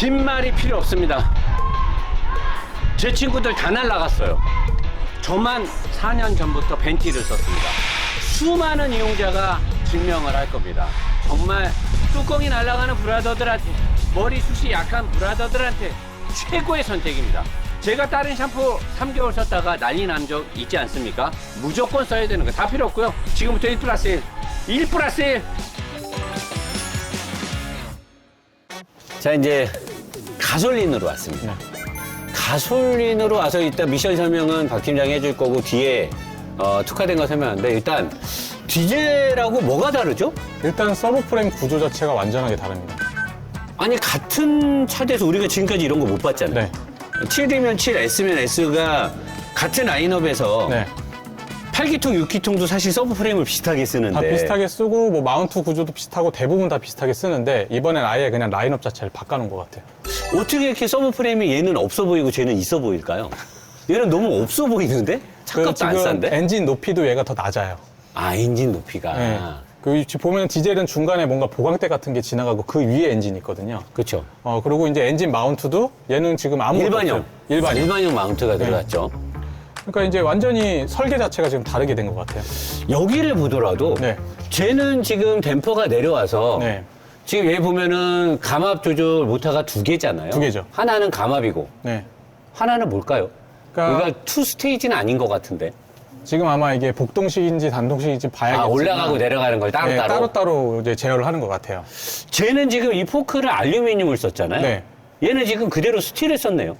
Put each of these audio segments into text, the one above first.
긴 말이 필요 없습니다. 제 친구들 다 날라갔어요. 저만 4년 전부터 벤티를 썼습니다. 수많은 이용자가 증명을 할 겁니다. 정말 뚜껑이 날아가는 브라더들한테, 머리숱이 약한 브라더들한테 최고의 선택입니다. 제가 다른 샴푸 3개월 썼다가 난리 난 적 있지 않습니까? 무조건 써야 되는 거 다 필요 없고요. 지금부터 1+1, 1+1. 자, 이제 가솔린으로 왔습니다. 가솔린으로 와서 일단 미션 설명은 박 팀장이 해줄 거고 뒤에 특화된 거 설명하는데, 일단 디젤하고 뭐가 다르죠? 일단 서브프레임 구조 자체가 완전하게 다릅니다. 아니, 같은 차대에서 우리가 지금까지 이런 거 못 봤잖아요. 네. 7D면 7, S면 S가 같은 라인업에서 네. 8기통, 6기통도 사실 서브프레임을 비슷하게 쓰는데, 다 비슷하게 쓰고 뭐 마운트 구조도 비슷하고 대부분 다 비슷하게 쓰는데 이번엔 아예 그냥 라인업 자체를 바꿔놓은 것 같아요. 어떻게 이렇게 서브프레임이 얘는 없어 보이고 쟤는 있어 보일까요? 얘는 너무 없어 보이는데? 차값도 안 싼데? 엔진 높이도 얘가 더 낮아요. 아, 엔진 높이가. 네. 그 보면 디젤은 중간에 뭔가 보강대 같은 게 지나가고 그 위에 엔진이 있거든요. 그렇죠. 그리고 이제 엔진 마운트도 얘는 지금 아무것도 일반형. 없어요. 일반형. 일반형 마운트가 들어갔죠. 그러니까 이제 완전히 설계 자체가 지금 다르게 된 것 같아요. 여기를 보더라도 네. 쟤는 지금 댐퍼가 내려와서 네. 지금 얘 보면은 감압 조절 모터가 2개잖아요. 2개죠. 하나는 감압이고 네. 하나는 뭘까요? 그러니까 그러니까 투 스테이지는 아닌 것 같은데. 지금 아마 이게 복동식인지 단동식인지 봐야겠지만 아, 올라가고 내려가는 걸 따로따로. 네, 따로따로 이제 제어를 하는 것 같아요. 쟤는 지금 이 포크를 알루미늄을 썼잖아요. 네. 얘는 지금 그대로 스틸을 썼네요.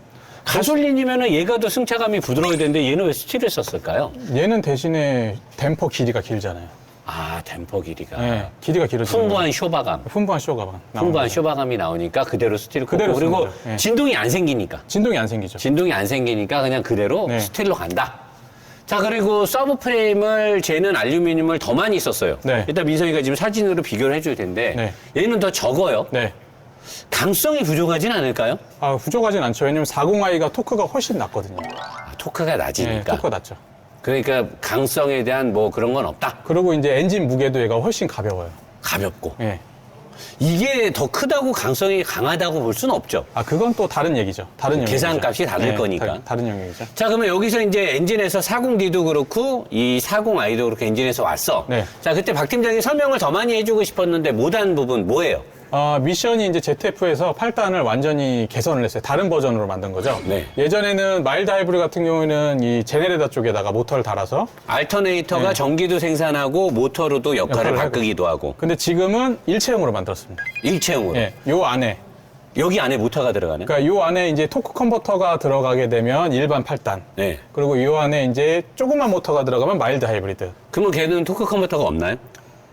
가솔린이면은 얘가 더 승차감이 부드러워야 되는데 얘는 왜 스틸을 썼을까요? 얘는 대신에 댐퍼 길이가 길잖아요. 아, 댐퍼 길이가. 네, 길이가 길어지는 풍부한 쇼바감. 풍부한 쇼가 나오는 풍부한 거죠. 쇼바감이 나오니까 그대로 스틸을 그대로 꽂고, 그리고 쓰는 거죠. 네. 진동이 안 생기니까. 진동이 안 생기죠. 진동이 안 생기니까 그냥 그대로 네. 스틸로 간다. 자, 그리고 서브프레임을 쟤는 알루미늄을 더 많이 썼어요. 네. 일단 민성이가 지금 사진으로 비교를 해줄 텐데 네. 얘는 더 적어요. 네. 강성이 부족하진 않을까요? 아, 부족하진 않죠. 왜냐면 40i가 토크가 훨씬 낮거든요. 아, 토크가 네, 낮으니까. 토크가 낮죠. 그러니까 강성에 대한 뭐 그런 건 없다. 그리고 이제 엔진 무게도 얘가 훨씬 가벼워요. 가볍고. 예. 이게 더 크다고 강성이 강하다고 볼 수는 없죠. 아, 그건 또 다른 얘기죠. 다른 영역이죠. 계산값이 다를 거니까. 다른 영역이죠. 자, 그러면 여기서 이제 엔진에서 40D도 그렇고 이 40i도 그렇고 엔진에서 왔어. 네. 자, 그때 박 팀장이 설명을 더 많이 해주고 싶었는데 못한 부분 뭐예요? 미션이 이제 ZF에서 8단을 완전히 개선을 했어요. 다른 버전으로 만든 거죠. 네. 예전에는 마일드 하이브리드 같은 경우에는 이 제네레이터 쪽에다가 모터를 달아서 알터네이터가 네. 전기도 생산하고 모터로도 역할을 역할을 바꾸기도 하고. 근데 지금은 일체형으로 만들었습니다. 일체형으로. 예. 요 안에 여기 안에 모터가 들어가네. 그러니까 요 안에 이제 토크 컨버터가 들어가게 되면 일반 8단. 네. 그리고 요 안에 이제 조그만 모터가 들어가면 마일드 하이브리드. 그러면 걔는 토크 컨버터가 없나요?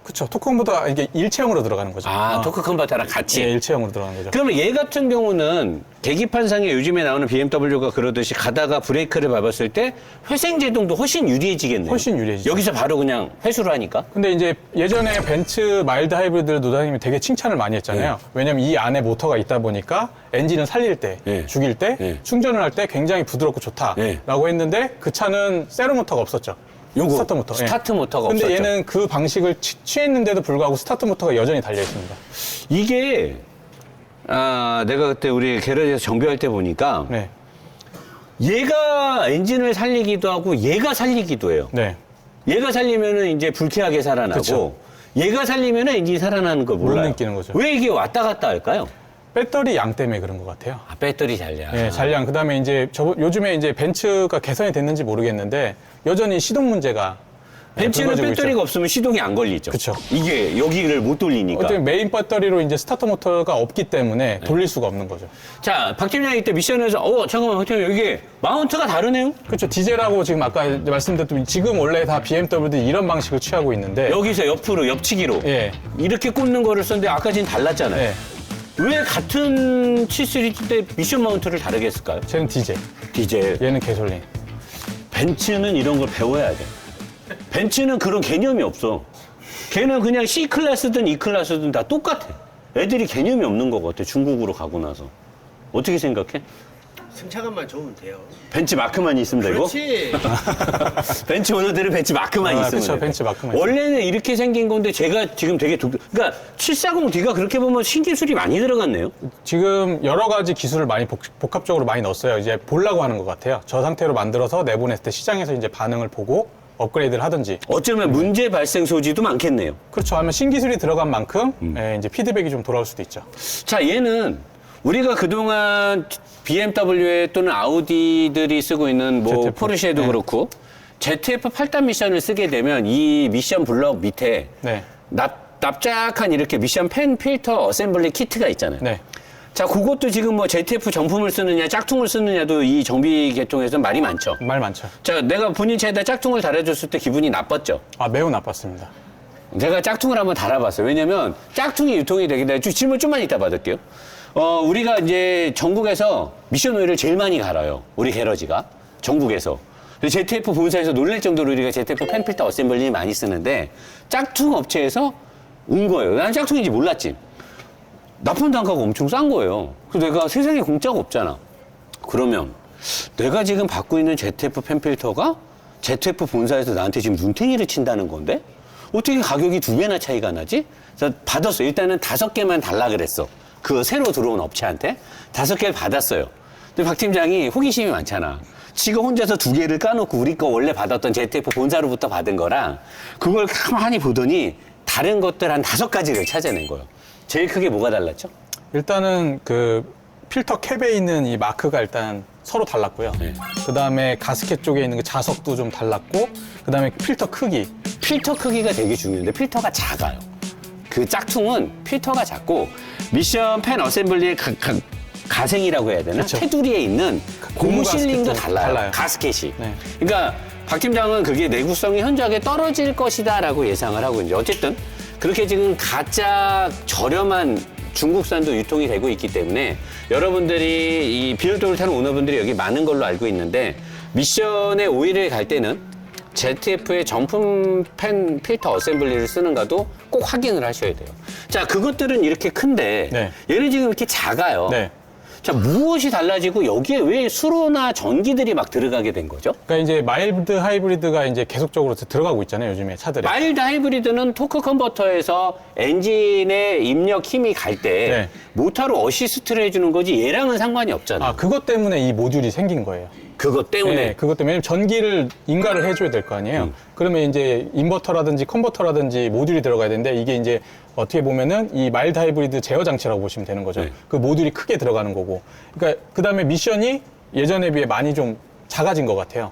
그쵸. 토크 컨버터가 이게 일체형으로 들어가는 거죠. 아, 토크 컨버터랑 같이. 예, 일체형으로 들어가는 거죠. 그러면 얘 같은 경우는 계기판상에 요즘에 나오는 BMW가 그러듯이 가다가 브레이크를 밟았을 때 회생 제동도 훨씬 유리해지겠네요. 훨씬 유리해지죠. 여기서 바로 그냥 회수를 하니까. 근데 이제 예전에 벤츠 마일드 하이브리드 노사님이 되게 칭찬을 많이 했잖아요. 왜냐면 이 안에 모터가 있다 보니까 엔진을 살릴 때, 예. 죽일 때, 예. 충전을 할 때 굉장히 부드럽고 좋다라고 했는데 그 차는 세로 모터가 없었죠. 요거 스타트 모터. 예. 스타트 모터가 근데 없었죠. 얘는 그 방식을 취했는데도 불구하고 스타트 모터가 여전히 달려 있습니다. 이게 내가 그때 우리 게러지에서 정비할 때 보니까 네. 얘가 엔진을 살리기도 하고 얘가 살리기도 해요. 네. 얘가 살리면은 이제 불쾌하게 살아나고 그쵸. 얘가 살리면은 엔진이 살아나는 걸 몰라요. 느끼는 거죠. 왜 이게 왔다 갔다 할까요? 배터리 양 때문에 그런 것 같아요. 아, 배터리 잔량. 예, 잔량. 그 다음에 이제 요즘에 이제 벤츠가 개선이 됐는지 모르겠는데 여전히 시동 문제가 벤츠는 불거지고 배터리가 있죠. 없으면 시동이 안 걸리죠. 그쵸. 이게 여기를 못 돌리니까. 어차피 메인 배터리로 이제 스타터 모터가 없기 때문에 돌릴 수가 없는 거죠. 자, 박 팀장이 이때 미션에서 잠깐만, 박 팀장 이게 마운트가 다르네요. 그렇죠. 디젤하고 지금 아까 말씀드렸던 지금 원래 다 BMW도 이런 방식을 취하고 있는데 여기서 옆으로 옆치기로 예. 이렇게 꽂는 거를 썼는데 아까 지금 달랐잖아요. 예. 왜 같은 7시리즈 때 미션 마운트를 다르게 했을까요? 쟤는 디젤, 디젤. 얘는 개솔린. 벤츠는 이런 걸 배워야 돼. 벤츠는 그런 개념이 없어. 걔는 그냥 C클래스든 E클래스든 다 똑같아. 애들이 개념이 없는 것 같아. 중국으로 가고 나서. 어떻게 생각해? 승차감만 좋으면 돼요. 벤치 마크만 있으면 되고. 그렇지. 벤치 오너들은 벤치 마크만 있으면 그렇죠. 돼요. 벤치 마크만. 원래는 이렇게 생긴 건데 제가 지금 되게 그러니까 740D가 그렇게 보면 신기술이 많이 들어갔네요. 지금 여러 가지 기술을 많이 복합적으로 많이 넣었어요. 이제 보려고 하는 것 같아요. 저 상태로 만들어서 내보냈을 때 시장에서 이제 반응을 보고 업그레이드를 하든지. 어쩌면 문제 발생 소지도 많겠네요. 그렇죠. 하면 신기술이 들어간 만큼 이제 피드백이 좀 돌아올 수도 있죠. 자, 얘는 우리가 그동안 BMW 또는 아우디들이 쓰고 있는 뭐 ZF. 포르쉐도 네. 그렇고 ZF 8단 미션을 쓰게 되면 이 미션 블럭 밑에 네. 납작한 이렇게 미션 펜 필터 어셈블리 키트가 있잖아요. 네. 자, 그것도 지금 뭐 ZF 정품을 쓰느냐 짝퉁을 쓰느냐도 이 정비 계통에서 말이 많죠. 말 많죠. 자, 내가 본인 차에다 짝퉁을 달아줬을 때 기분이 나빴죠. 아, 매우 나빴습니다. 제가 짝퉁을 한번 달아봤어요. 왜냐면 짝퉁이 유통이 되기 때문에 질문 좀만 이따 받을게요. 우리가 이제 전국에서 미션 오일을 제일 많이 갈아요. 우리 게러지가. 전국에서. ZF 본사에서 놀랄 정도로 우리가 ZF 펜필터 어셈블리 많이 쓰는데 짝퉁 업체에서 온 거예요. 난 짝퉁인지 몰랐지. 납품 단가가 엄청 싼 거예요. 그래서 내가 세상에 공짜가 없잖아. 그러면 내가 지금 받고 있는 ZF 펜필터가 ZF 본사에서 나한테 지금 눈탱이를 친다는 건데 어떻게 가격이 2배나 차이가 나지? 그래서 받았어. 일단은 5개만 달라 그랬어. 그 새로 들어온 업체한테 5개를 받았어요. 근데 박 팀장이 호기심이 많잖아. 지가 혼자서 2개를 까놓고 우리 거 원래 받았던 ZF 본사로부터 받은 거랑 그걸 가만히 보더니 다른 것들 한 5가지를 찾아낸 거예요. 제일 크게 뭐가 달랐죠? 일단은 그 필터 캡에 있는 이 마크가 일단 서로 달랐고요. 네. 그 다음에 가스켓 쪽에 있는 그 자석도 좀 달랐고, 그 다음에 필터 크기. 필터 크기가 되게 중요한데 필터가 작아요. 그 짝퉁은 필터가 작고 미션 펜 어셈블리의 가생이라고 해야 되나? 그쵸. 테두리에 있는 고무 고무 실링도 가스켓도 달라요. 달라요. 가스켓이. 네. 그러니까 박 팀장은 그게 내구성이 현저하게 떨어질 것이다라고 예상을 하고 있는데 어쨌든 그렇게 지금 가짜 저렴한 중국산도 유통이 되고 있기 때문에 여러분들이 이 비올도를 타는 오너분들이 여기 많은 걸로 알고 있는데 미션에 오일을 갈 때는 ZF의 정품 펜 필터 어셈블리를 쓰는가도 꼭 확인을 하셔야 돼요. 자, 그것들은 이렇게 큰데 네. 얘는 지금 이렇게 작아요. 네. 자, 무엇이 달라지고 여기에 왜 수로나 전기들이 막 들어가게 된 거죠? 그러니까 이제 마일드 하이브리드가 이제 계속적으로 들어가고 있잖아요, 요즘에 차들에. 마일드 하이브리드는 토크 컨버터에서 엔진의 입력 힘이 갈 때 네. 모터로 어시스트를 해주는 거지 얘랑은 상관이 없잖아. 아, 그것 때문에 이 모듈이 생긴 거예요. 그것 때문에. 네, 그것 때문에. 왜냐면 전기를 인가를 해줘야 될 거 아니에요. 그러면 이제 인버터라든지 컨버터라든지 모듈이 들어가야 되는데 이게 이제 어떻게 보면은 이 마일드 하이브리드 제어 장치라고 보시면 되는 거죠. 네. 그 모듈이 크게 들어가는 거고. 그러니까 그 다음에 미션이 예전에 비해 많이 좀 작아진 것 같아요.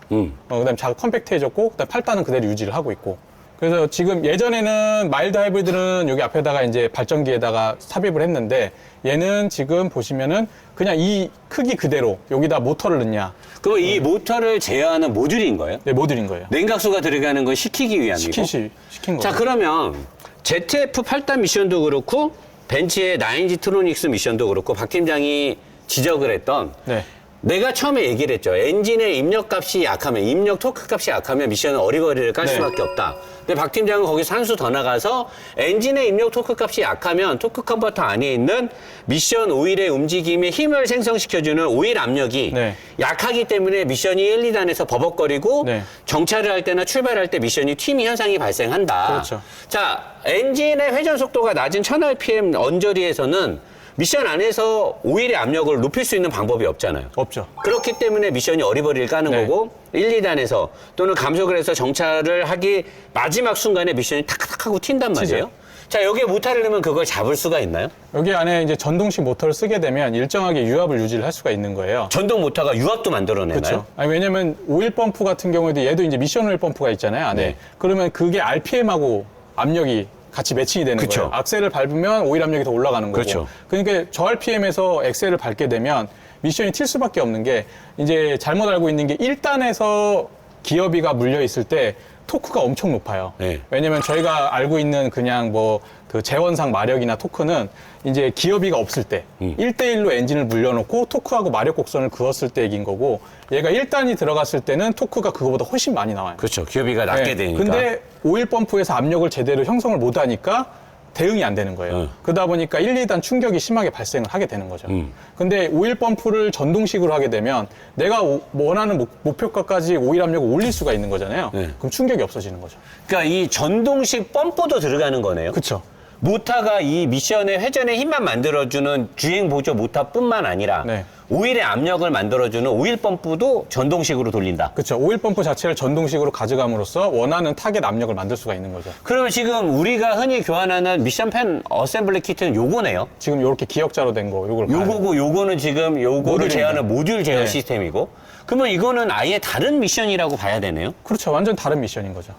그다음에 컴팩트해졌고, 그다음 8단은 그대로 유지를 하고 있고. 그래서 지금 예전에는 마일드 하이브리드는 여기 앞에다가 이제 발전기에다가 삽입을 했는데 얘는 지금 보시면은 그냥 이 크기 그대로 여기다 모터를 넣냐. 그럼 이 모터를 제어하는 모듈인 거예요? 네, 모듈인 거예요. 냉각수가 들어가는 걸 식히기 위함이고. 시킨 거죠. 자, 그러면 ZF 8단 미션도 그렇고 벤츠의 9G 트로닉스 미션도 그렇고 박 팀장이 지적을 했던 네. 내가 처음에 얘기를 했죠. 엔진의 입력값이 약하면, 입력 토크 값이 약하면 미션은 어리버리를 깔 네. 수밖에 없다. 근데 박 팀장은 거기서 한 수 더 나가서 엔진의 입력 토크 값이 약하면 토크 컨버터 안에 있는 미션 오일의 움직임에 힘을 생성시켜주는 오일 압력이 네. 약하기 때문에 미션이 1, 2단에서 버벅거리고 네. 정차를 할 때나 출발할 때 미션이 튀미 현상이 발생한다. 그렇죠. 자, 엔진의 회전 속도가 낮은 1000rpm 언저리에서는 미션 안에서 오일의 압력을 높일 수 있는 방법이 없잖아요. 없죠. 그렇기 때문에 미션이 어리버리를 까는 네. 거고 1, 2단에서 또는 감속을 해서 정차를 하기 마지막 순간에 미션이 탁탁 하고 튄단 말이에요. 튀죠. 자, 여기에 모터를 넣으면 그걸 잡을 수가 있나요? 여기 안에 이제 전동식 모터를 쓰게 되면 일정하게 유압을 유지를 할 수가 있는 거예요. 전동 모터가 유압도 만들어내나요? 그렇죠. 아니, 왜냐면 오일 펌프 같은 경우에도 얘도 이제 미션 오일 펌프가 있잖아요, 안에. 네. 그러면 그게 RPM하고 압력이 같이 매칭이 되는 그쵸. 거예요. 악셀을 밟으면 오일 압력이 더 올라가는 거고. 그렇죠. 그러니까 저 RPM에서 엑셀을 밟게 되면 미션이 튈 수밖에 없는 게 이제 잘못 알고 있는 게 1단에서 기어비가 물려 있을 때 토크가 엄청 높아요. 네. 왜냐면 저희가 알고 있는 그냥 뭐 그 재원상 마력이나 토크는 이제 기어비가 없을 때 1대1로 엔진을 물려놓고 토크하고 마력 곡선을 그었을 때 얘기인 거고 얘가 1단이 들어갔을 때는 토크가 그거보다 훨씬 많이 나와요. 그렇죠. 기어비가 낮게 네. 되니까. 근데 오일 펌프에서 압력을 제대로 형성을 못 하니까 대응이 안 되는 거예요. 그러다 보니까 1, 2단 충격이 심하게 발생을 하게 되는 거죠. 근데 오일 펌프를 전동식으로 하게 되면 내가 원하는 목표가까지 오일 압력을 올릴 수가 있는 거잖아요. 네. 그럼 충격이 없어지는 거죠. 그러니까 이 전동식 펌프도 들어가는 거네요. 그렇죠. 모터가 이 미션의 회전의 힘만 만들어주는 주행 보조 모터뿐만 아니라 네. 오일의 압력을 만들어주는 오일 펌프도 전동식으로 돌린다. 그렇죠. 오일 펌프 자체를 전동식으로 가져감으로써 원하는 타겟 압력을 만들 수가 있는 거죠. 그러면 지금 우리가 흔히 교환하는 미션 펜 어셈블리 키트는 요거네요. 지금 이렇게 기역자로 된 거, 요걸 봐야 돼요. 요거고 요거는 지금 요거를 모듈입니다. 제어하는 모듈 제어 네. 시스템이고, 그러면 이거는 아예 다른 미션이라고 봐야 되네요. 그렇죠. 완전 다른 미션인 거죠.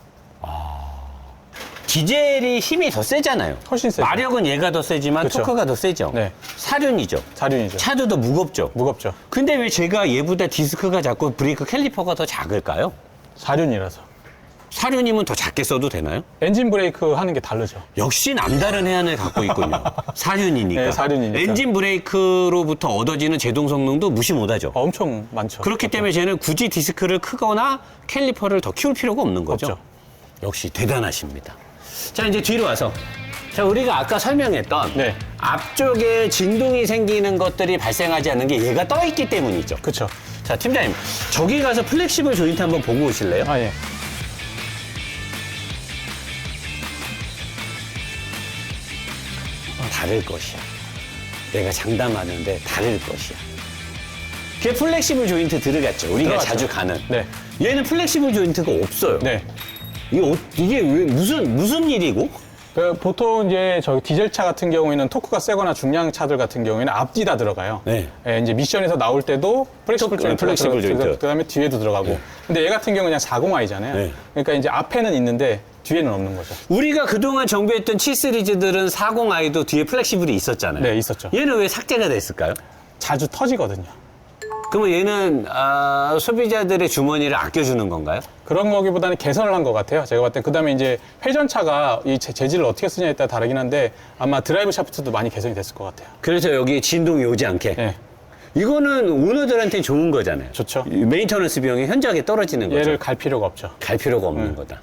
디젤이 힘이 더 세잖아요. 훨씬 세죠. 마력은 얘가 더 세지만 그쵸. 토크가 더 세죠. 네. 사륜이죠. 사륜이죠. 차도 더 무겁죠. 무겁죠. 근데 왜 제가 얘보다 디스크가 작고 브레이크 캘리퍼가 더 작을까요? 사륜이라서. 사륜이면 더 작게 써도 되나요? 엔진 브레이크 하는 게 다르죠. 역시 남다른 해안을 갖고 있군요. 사륜이니까. 네, 사륜이니까. 엔진 브레이크로부터 얻어지는 제동 성능도 무시 못하죠. 엄청 많죠. 그렇기 때문에 쟤는 굳이 디스크를 크거나 캘리퍼를 더 키울 필요가 없는 거죠. 없죠. 역시 대단하십니다. 자, 이제 뒤로 와서. 자, 우리가 아까 설명했던 네. 앞쪽에 진동이 생기는 것들이 발생하지 않는 게 얘가 떠 있기 때문이죠. 그렇죠. 자, 팀장님, 저기 가서 플렉시블 조인트 한번 보고 오실래요? 아, 예. 다를 것이야. 내가 장담하는데 다를 것이야. 그게 플렉시블 조인트 들어갔죠. 우리가 들어갔죠. 자주 가는. 네. 얘는 플렉시블 조인트가 없어요. 네. 이게 왜 무슨 일이고? 보통 이제 저기 디젤차 같은 경우에는 토크가 세거나 중량 차들 같은 경우에는 앞뒤 다 들어가요. 네. 예, 이제 미션에서 나올 때도 플렉시블 플렉시블 조인트. 그다음에 뒤에도 들어가고. 근데 얘 같은 경우는 그냥 40i잖아요. 네. 그러니까 이제 앞에는 있는데 뒤에는 없는 거죠. 우리가 그동안 정비했던 7 시리즈들은 40i도 뒤에 플렉시블이 있었잖아요. 네, 있었죠. 얘는 왜 삭제가 됐을까요? 자주 터지거든요. 그러면 얘는 소비자들의 주머니를 아껴주는 건가요? 그런 거기보다는 개선을 한 것 같아요. 제가 봤을 때. 그 다음에 이제 회전차가 이 재질을 어떻게 쓰냐에 따라 다르긴 한데 아마 드라이브 샤프트도 많이 개선이 됐을 것 같아요. 그래서 여기에 진동이 오지 않게. 네. 이거는 오너들한테 좋은 거잖아요. 좋죠. 메인터넌스 비용이 현저하게 떨어지는 거죠. 얘를 갈 필요가 없죠. 갈 필요가 없는 거다.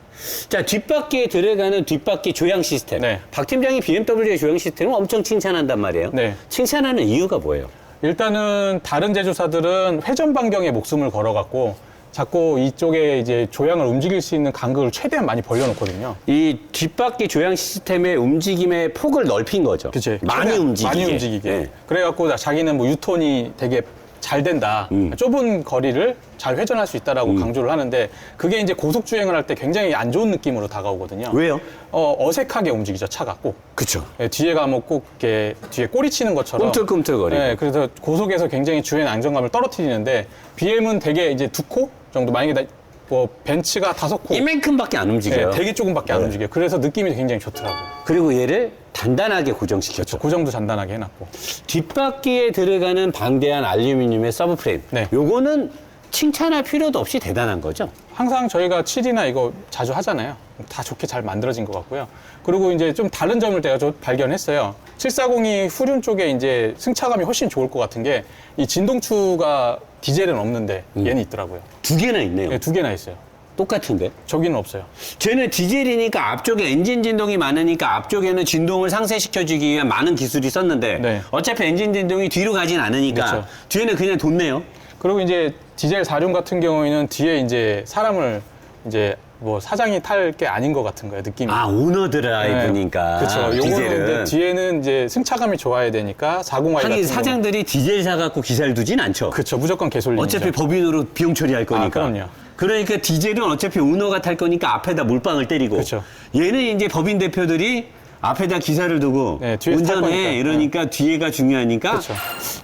자, 뒷바퀴에 들어가는 뒷바퀴 조향 시스템. 네. 박 팀장이 BMW의 조향 시스템을 엄청 칭찬한단 말이에요. 네. 칭찬하는 이유가 뭐예요? 일단은 다른 제조사들은 회전 반경에 목숨을 걸어갖고 자꾸 이쪽에 이제 조향을 움직일 수 있는 간격을 최대한 많이 벌려놓거든요. 이 뒷바퀴 조향 시스템의 움직임의 폭을 넓힌 거죠. 그치? 많이 최대한 움직이게. 많이 움직이게. 네. 그래갖고 자기는 뭐 유톤이 되게 잘 된다. 좁은 거리를 잘 회전할 수 있다라고 강조를 하는데 그게 이제 고속 주행을 할 때 굉장히 안 좋은 느낌으로 다가오거든요. 왜요? 어색하게 움직이죠, 차가 꼭. 그쵸. 예, 뒤에 가면 꼭 이렇게 뒤에 꼬리 치는 것처럼. 꿈틀꿈틀거리고. 네, 그래서 고속에서 굉장히 주행 안정감을 떨어뜨리는데 BM은 되게 이제 2코 정도 만약에 뭐 벤츠가 5코. 이만큼밖에 안 움직여요. 되게 조금밖에 안 움직여요. 그래서 느낌이 굉장히 좋더라고요. 그리고 얘를 단단하게 고정시켰죠. 고정도 단단하게 해놨고. 뒷바퀴에 들어가는 방대한 알루미늄의 서브프레임. 네. 요거는 칭찬할 필요도 없이 대단한 거죠. 항상 저희가 7이나 이거 자주 하잖아요. 다 좋게 잘 만들어진 것 같고요. 그리고 이제 좀 다른 점을 제가 좀 발견했어요. 740이 후륜 쪽에 이제 승차감이 훨씬 좋을 것 같은 게 이 진동추가 디젤은 없는데 얘는 있더라고요. 두 개나 있네요. 네, 2개나 있어요. 똑같은데? 저기는 없어요. 쟤는 디젤이니까 앞쪽에 엔진 진동이 많으니까 앞쪽에는 진동을 상쇄시켜주기 위한 많은 기술이 썼는데 네. 어차피 엔진 진동이 뒤로 가진 않으니까 그렇죠. 뒤에는 그냥 뒀네요. 그리고 이제 디젤 4륜 같은 경우에는 뒤에 이제 사람을 이제 뭐 사장이 탈 게 아닌 것 같은 거예요, 느낌이. 아, 오너 드라이브니까. 그렇죠. 요거는 디젤은. 근데 뒤에는 이제 승차감이 좋아야 되니까 40i 같은 하긴 경우는 사장들이 디젤 사갖고 기사를 두진 않죠. 그렇죠. 무조건 개솔린이죠. 어차피 법인으로 비용 처리할 거니까. 그럼요. 그러니까 디젤은 어차피 오너가 탈 거니까 앞에다 몰빵을 때리고. 그렇죠. 얘는 이제 법인 대표들이 앞에다 기사를 두고 네, 뒤에서 탈 거니까. 운전해 이러니까 뒤에가 중요하니까. 그렇죠.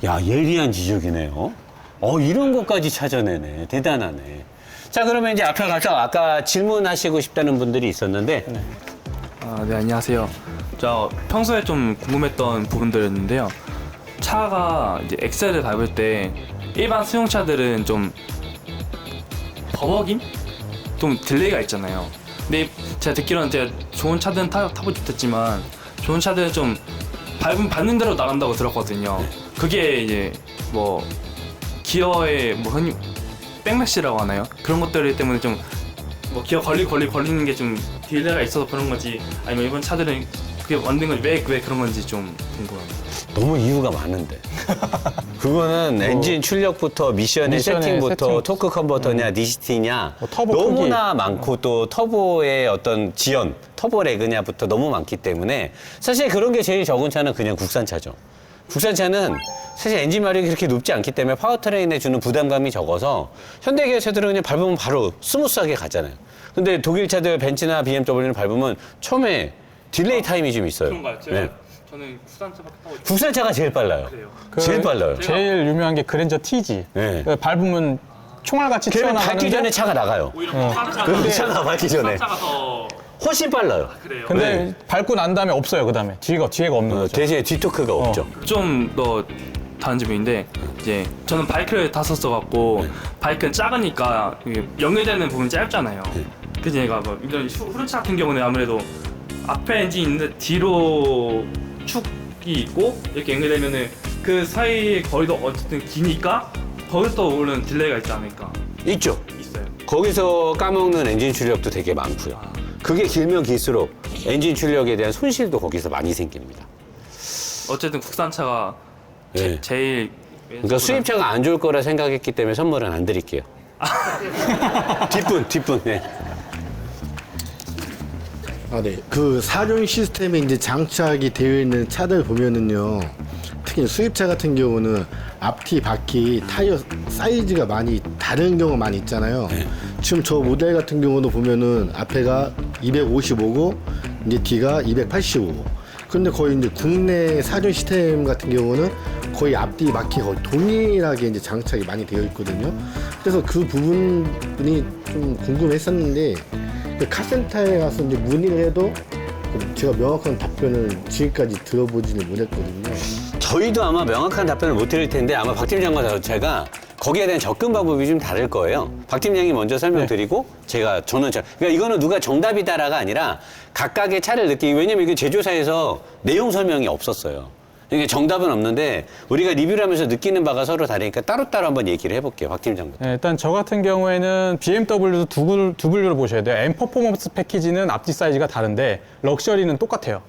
야, 예리한 지적이네요. 이런 것까지 찾아내네. 대단하네. 자, 그러면 이제 앞에 가서 아까 질문하시고 싶다는 분들이 있었는데. 네. 네, 안녕하세요. 저 평소에 좀 궁금했던 부분들이었는데요. 차가 이제 엑셀을 밟을 때 일반 수용차들은 좀 버벅임? 좀 딜레이가 있잖아요. 근데 제가 듣기로는 제가 좋은 차들은 타보지 못했지만 좋은 차들은 좀 밟는 대로 나간다고 들었거든요. 그게 이제 뭐 기어의 뭐 흔히 백래시라고 하나요? 그런 것들 때문에 좀 뭐 기어 걸리는 게 좀 딜레이가 있어서 그런 거지 아니면 일본 차들은 그게 만든 건지 왜 그런 건지 좀 궁금합니다. 너무 이유가 많은데. 그거는 엔진 출력부터 미션의 미션의 세팅부터 세팅. 토크 컨버터냐 니시티냐 뭐 터보 너무나 많고 또 터보의 어떤 지연, 터보 레그냐부터 너무 많기 때문에 사실 그런 게 제일 적은 차는 그냥 국산차죠. 국산차는 사실 엔진 마력이 그렇게 높지 않기 때문에 파워트레인에 주는 부담감이 적어서 현대기아 차들은 그냥 밟으면 바로 스무스하게 가잖아요. 근데 독일 차들 벤츠나 BMW는 밟으면 처음에 딜레이 타임이 좀 있어요. 그런가요? 네. 저는 국산차밖에 타고 국산차가 제일 빨라요. 그래요. 제일 빨라요. 제일 유명한 게 그랜저 T지. 네. 밟으면 총알같이 그러면 밟기 튀어나가는데 전에 차가 나가요. 오히려 그 차가 밟기 전에 차가 더 훨씬 빨라요. 그래요. 근데 네. 밟고 난 다음에 없어요. 그다음에 뒤가 없는 거죠. 대신에 뒤토크가 없죠. 좀 더 다른 점인데 이제 저는 바이크를 탔었어 갖고 바이크는 작으니까 이게 연결되는 부분이 짧잖아요. 그래서 얘가 뭐 이런 후륜차 같은 경우는 아무래도 앞에 엔진 있는데 뒤로 축이 있고 이렇게 연결되면은 그 사이의 거리도 어쨌든 기니까 거기서 오는 딜레이가 있지 않을까. 있죠. 있어요. 거기서 까먹는 엔진 출력도 되게 많고요. 그게 길면 길수록 엔진 출력에 대한 손실도 거기서 많이 생깁니다. 어쨌든 국산차가 네. 제일 그러니까 수입차가 안 좋을 거라 생각했기 때문에 선물은 안 드릴게요. 뒷분. 네. 아, 네. 그 사륜 시스템에 이제 장착이 되어 있는 차들 보면은요. 특히 수입차 같은 경우는 앞뒤 바퀴 타이어 사이즈가 많이 다른 경우가 많이 있잖아요. 지금 저 모델 같은 경우도 보면은 앞에가 255고 이제 뒤가 285고. 근데 거의 이제 국내 사륜 시스템 같은 경우는 거의 앞뒤 바퀴가 거의 동일하게 이제 장착이 많이 되어 있거든요. 그래서 그 부분이 좀 궁금했었는데 카센터에 가서 이제 문의를 해도 제가 명확한 답변을 지금까지 들어보지는 못했거든요. 저희도 아마 명확한 답변을 못 드릴 텐데 아마 박 팀장과 제가 거기에 대한 접근 방법이 좀 다를 거예요. 박 팀장이 먼저 설명드리고 그러니까 이거는 누가 정답이다라가 아니라 각각의 차를 느끼기 왜냐면 이게 제조사에서 내용 설명이 없었어요. 이게 정답은 없는데 우리가 리뷰를 하면서 느끼는 바가 서로 다르니까 따로따로 한번 얘기를 해볼게요. 박 팀장부터. 네, 일단 저 같은 경우에는 BMW도 두 분류를 보셔야 돼요. M 퍼포먼스 패키지는 앞뒤 사이즈가 다른데 럭셔리는 똑같아요.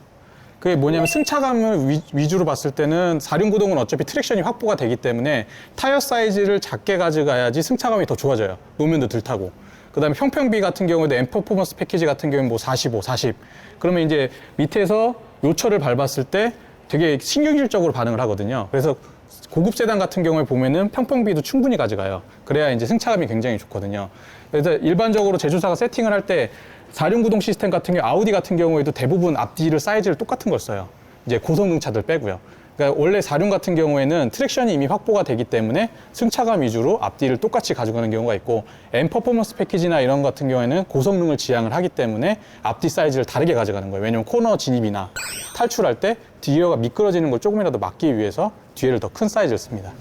그게 뭐냐면 승차감을 위주로 봤을 때는 4륜구동은 어차피 트랙션이 확보가 되기 때문에 타이어 사이즈를 작게 가져가야지 승차감이 더 좋아져요. 노면도 덜 타고. 그다음에 평평비 같은 경우에도 M 퍼포먼스 패키지 같은 경우는 뭐 45, 40. 그러면 이제 밑에서 요철을 밟았을 때 되게 신경질적으로 반응을 하거든요. 그래서 고급 세단 같은 경우에 보면은 평평비도 충분히 가져가요. 그래야 이제 승차감이 굉장히 좋거든요. 그래서 일반적으로 제조사가 세팅을 할 때 4륜구동 시스템 같은 경우, 아우디 같은 경우에도 대부분 앞뒤를 사이즈를 똑같은 걸 써요. 이제 고성능 차들 빼고요. 그러니까 원래 4륜 같은 경우에는 트랙션이 이미 확보가 되기 때문에 승차감 위주로 앞뒤를 똑같이 가져가는 경우가 있고 M 퍼포먼스 패키지나 이런 같은 경우에는 고성능을 지향을 하기 때문에 앞뒤 사이즈를 다르게 가져가는 거예요. 왜냐면 코너 진입이나 탈출할 때 뒤에가 미끄러지는 걸 조금이라도 막기 위해서 뒤에를 더 큰 사이즈를 씁니다.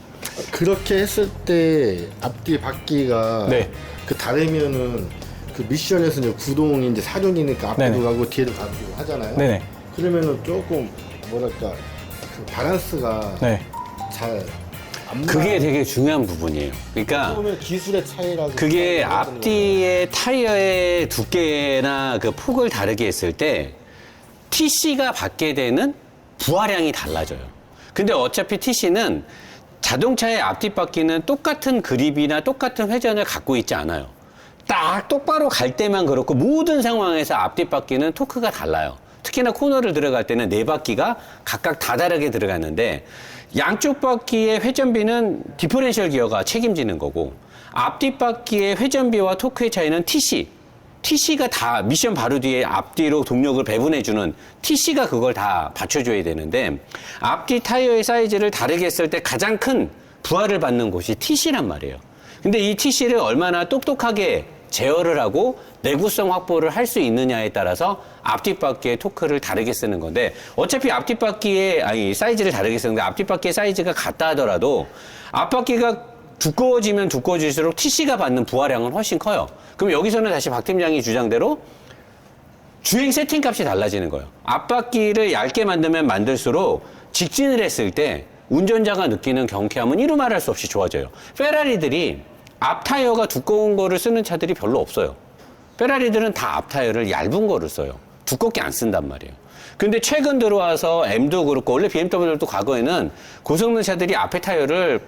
그렇게 했을 때 앞뒤 바퀴가 네. 그 다르면은 그 미션에서 이제 구동이 이제 사륜이니까 앞에도 네네. 가고 뒤에도 가고 하잖아요. 네네. 그러면은 조금 뭐랄까 그 밸런스가 네. 잘 안 그게 되게 중요한 부분이에요. 그러니까 보면 기술의 차이라고 그게 앞뒤의 타이어의 두께나 그 폭을 다르게 했을 때 TC가 받게 되는 부하량이 달라져요. 근데 어차피 TC는 자동차의 앞뒤 바퀴는 똑같은 그립이나 똑같은 회전을 갖고 있지 않아요. 딱 똑바로 갈 때만 그렇고 모든 상황에서 앞뒤 바퀴는 토크가 달라요. 특히나 코너를 들어갈 때는 네 바퀴가 각각 다 다르게 들어가는데 양쪽 바퀴의 회전비는 디퍼렌셜 기어가 책임지는 거고 앞뒤 바퀴의 회전비와 토크의 차이는 TC가 다 미션 바로 뒤에 앞뒤로 동력을 배분해주는 TC가 그걸 다 받쳐줘야 되는데 앞뒤 타이어의 사이즈를 다르게 했을 때 가장 큰 부하를 받는 곳이 TC란 말이에요. 근데 이 TC를 얼마나 똑똑하게 제어를 하고 내구성 확보를 할 수 있느냐에 따라서 앞뒷바퀴의 토크를 다르게 쓰는 건데 어차피 앞뒷바퀴의 사이즈를 다르게 쓰는데 앞뒷바퀴의 사이즈가 같다 하더라도 앞바퀴가 두꺼워지면 두꺼워질수록 TC가 받는 부하량은 훨씬 커요. 그럼 여기서는 다시 박 팀장이 주장대로 주행 세팅 값이 달라지는 거예요. 앞바퀴를 얇게 만들면 만들수록 직진을 했을 때 운전자가 느끼는 경쾌함은 이루 말할 수 없이 좋아져요. 페라리들이 앞 타이어가 두꺼운 거를 쓰는 차들이 별로 없어요. 페라리들은 다 앞 타이어를 얇은 거를 써요. 두껍게 안 쓴단 말이에요. 근데 최근 들어와서 M도 그렇고 원래 BMW도 과거에는 고성능 차들이 앞에 타이어를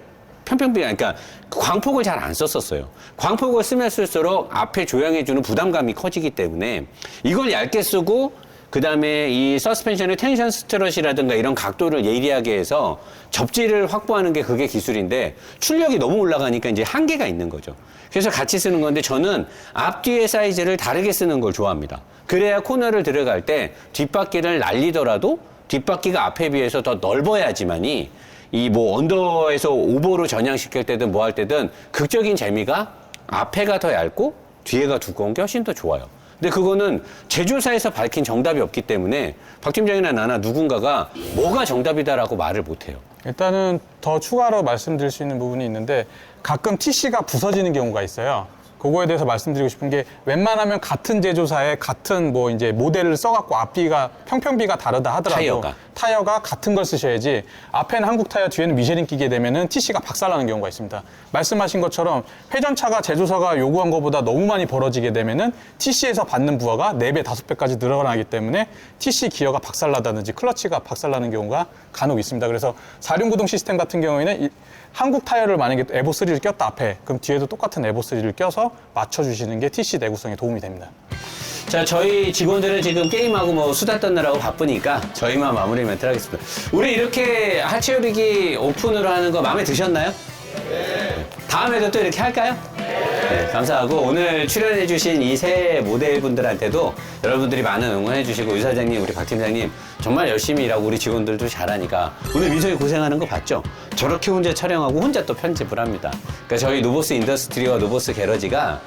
그러니까 광폭을 잘 안 썼었어요. 광폭을 쓰면 쓸수록 앞에 조향해주는 부담감이 커지기 때문에 이걸 얇게 쓰고 그 다음에 이 서스펜션의 텐션 스트럿이라든가 이런 각도를 예리하게 해서 접지를 확보하는 게 그게 기술인데 출력이 너무 올라가니까 이제 한계가 있는 거죠. 그래서 같이 쓰는 건데 저는 앞뒤의 사이즈를 다르게 쓰는 걸 좋아합니다. 그래야 코너를 들어갈 때 뒷바퀴를 날리더라도 뒷바퀴가 앞에 비해서 더 넓어야지만이 이 뭐 언더에서 오버로 전향시킬 때든 뭐 할 때든 극적인 재미가 앞에가 더 얇고 뒤에가 두꺼운 게 훨씬 더 좋아요. 근데 그거는 제조사에서 밝힌 정답이 없기 때문에 박 팀장이나 나나 누군가가 뭐가 정답이다라고 말을 못해요. 일단은 더 추가로 말씀드릴 수 있는 부분이 있는데 가끔 TC가 부서지는 경우가 있어요. 그거에 대해서 말씀드리고 싶은 게 웬만하면 같은 제조사의 같은 뭐 이제 모델을 써갖고 앞뒤가 평평비가 다르다 하더라도 타이어가 같은 걸 쓰셔야지 앞에는 한국 타이어 뒤에는 미쉐린 끼게 되면은 TC가 박살나는 경우가 있습니다. 말씀하신 것처럼 회전차가 제조사가 요구한 것보다 너무 많이 벌어지게 되면은 TC에서 받는 부하가 4배, 5배까지 늘어나기 때문에 TC 기어가 박살나다든지 클러치가 박살나는 경우가 간혹 있습니다. 그래서 4륜구동 시스템 같은 경우에는 한국 타이어를 만약에 에보3를 꼈다 앞에 그럼 뒤에도 똑같은 에보3를 껴서 맞춰주시는 게 TC 내구성에 도움이 됩니다. 자, 저희 직원들은 지금 게임하고 뭐 수다 떠느라고 바쁘니까 저희만 마무리 멘트 하겠습니다. 우리 이렇게 하체요리기 오픈으로 하는 거 마음에 드셨나요? 네. 다음에도 또 이렇게 할까요? 네, 감사하고 오늘 출연해주신 이 세 모델분들한테도 여러분들이 많은 응원해주시고 유 사장님, 우리 박 팀장님 정말 열심히 일하고 우리 직원들도 잘하니까 오늘 민석이 고생하는 거 봤죠? 저렇게 혼자 촬영하고 혼자 또 편집을 합니다. 그러니까 저희 노보스 인더스트리와 노보스 게러지가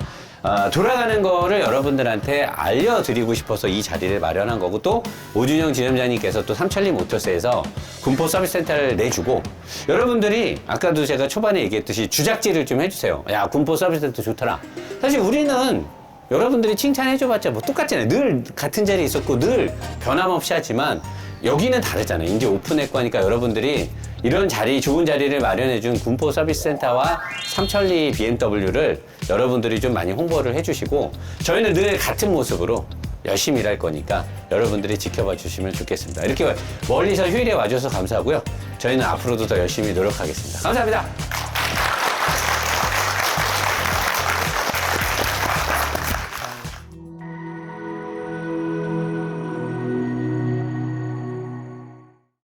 돌아가는 거를 여러분들한테 알려드리고 싶어서 이 자리를 마련한 거고 또 오준영 지점장님께서 또 삼천리 모터스에서 군포 서비스 센터를 내주고 여러분들이 아까도 제가 초반에 얘기했듯이 주작질을 좀 해주세요. 야, 군포 서비스 센터 좋더라. 사실 우리는 여러분들이 칭찬해줘봤자 뭐 똑같잖아요. 늘 같은 자리에 있었고 늘 변함없이 하지만 여기는 다르잖아요. 이제 오픈했고 하니까 여러분들이 이런 자리, 좋은 자리를 마련해준 군포 서비스 센터와 삼천리 BMW를 여러분들이 좀 많이 홍보를 해주시고 저희는 늘 같은 모습으로 열심히 일할 거니까 여러분들이 지켜봐 주시면 좋겠습니다. 이렇게 멀리서 휴일에 와줘서 감사하고요. 저희는 앞으로도 더 열심히 노력하겠습니다. 감사합니다.